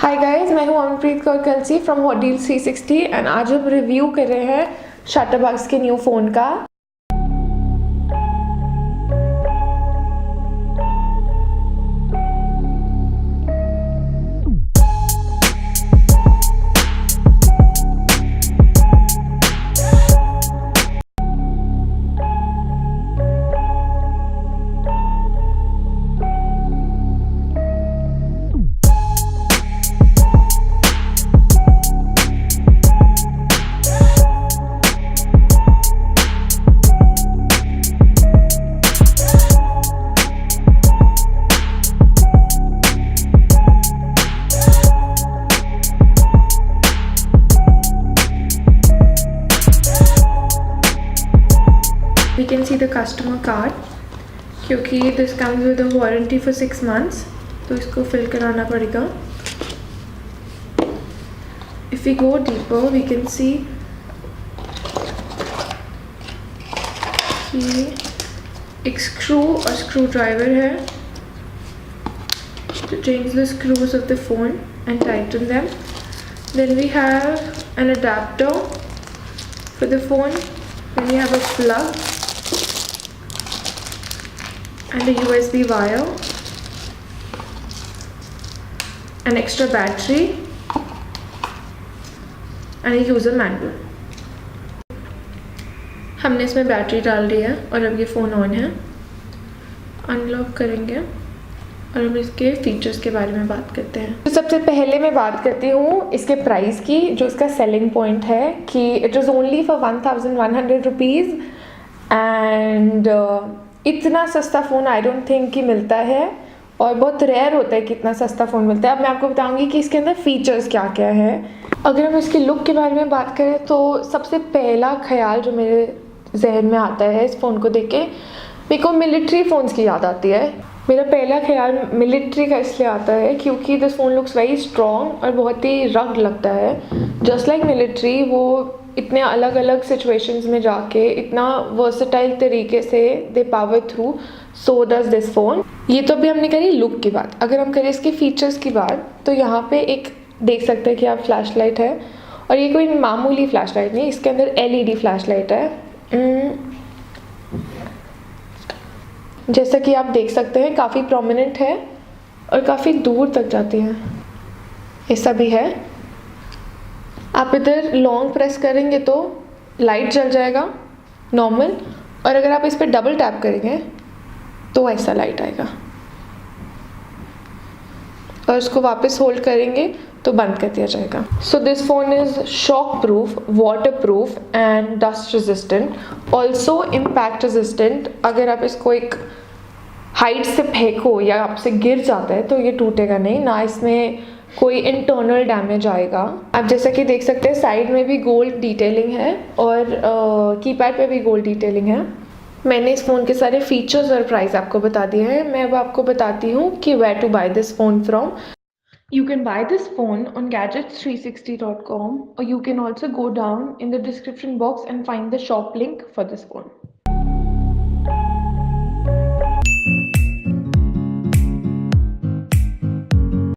हाय guys, मैं हूं Amanpreet Kaur Kalsi from HotDeals360 and आज हम रिव्यू कर रहे हैं शटरबग्स के न्यू फ़ोन का। We can see the customer card क्योंकि this comes with a warranty for 6 months, तो इसको फिल कराना पड़ेगा। If we go deeper, we can see कि एक स्क्रू और स्क्रू ड्राइवर है to change the screws of the phone and tighten them. Then we have an adapter for the phone. Then we have a plug and a USB wire, an extra battery and a user manual. हमने इसमें battery डाल दी है और अब ये phone on है। Unlock करेंगे और हम इसके फीचर्स के बारे में बात करते हैं। तो सबसे पहले मैं बात करती हूँ इसके प्राइस की, जो इसका सेलिंग पॉइंट है कि it is only for 1100 rupees and इतना सस्ता फ़ोन आई डोंट थिंक कि मिलता है और बहुत रेयर होता है कि इतना सस्ता फ़ोन मिलता है। अब मैं आपको बताऊंगी कि इसके अंदर फ़ीचर्स क्या क्या है। अगर हम इसके लुक के बारे में बात करें तो सबसे पहला ख्याल जो मेरे जहन में आता है इस फ़ोन को देख के, मेरे को मिलिट्री फ़ोन्स की याद आती है। मेरा पहला ख्याल मिलिट्री का इसलिए आता है क्योंकि this phone looks very strong और बहुत ही रग्ड लगता है। जस्ट लाइक मिलिट्री, वो इतने अलग अलग सिचुएशंस में जाके इतना वर्सेटाइल तरीके से they power through, so does this phone. ये तो अभी हमने करी लुक की बात। अगर हम करें इसके फीचर्स की बात तो यहाँ पे एक देख सकते हैं कि आप फ्लैश लाइट है और ये कोई मामूली फ्लैश लाइट नहीं, इसके अंदर LED फ्लैश लाइट है। जैसा कि आप देख सकते हैं काफ़ी प्रोमिनेंट है और काफ़ी दूर तक जाती है, ऐसा भी है। आप इधर लॉन्ग प्रेस करेंगे तो लाइट जल जाएगा नॉर्मल, और अगर आप इस पर डबल टैप करेंगे तो ऐसा लाइट आएगा, और इसको वापस होल्ड करेंगे तो बंद कर दिया जाएगा। So this phone is shock proof, water proof and dust resistant, also impact resistant. अगर आप इसको एक हाइट से फेंको या आपसे गिर जाता है तो ये टूटेगा नहीं, ना इसमें कोई इंटरनल डैमेज आएगा। आप जैसा कि देख सकते हैं साइड में भी गोल्ड डिटेलिंग है और कीपैड पे भी गोल्ड डिटेलिंग है। मैंने इस फ़ोन के सारे फीचर्स और प्राइस आपको बता दिए हैं। मैं अब आपको बताती हूँ कि where to buy this phone from. You can buy this phone on gadgets360.com or you can also go down in the description box and find the shop link for this phone.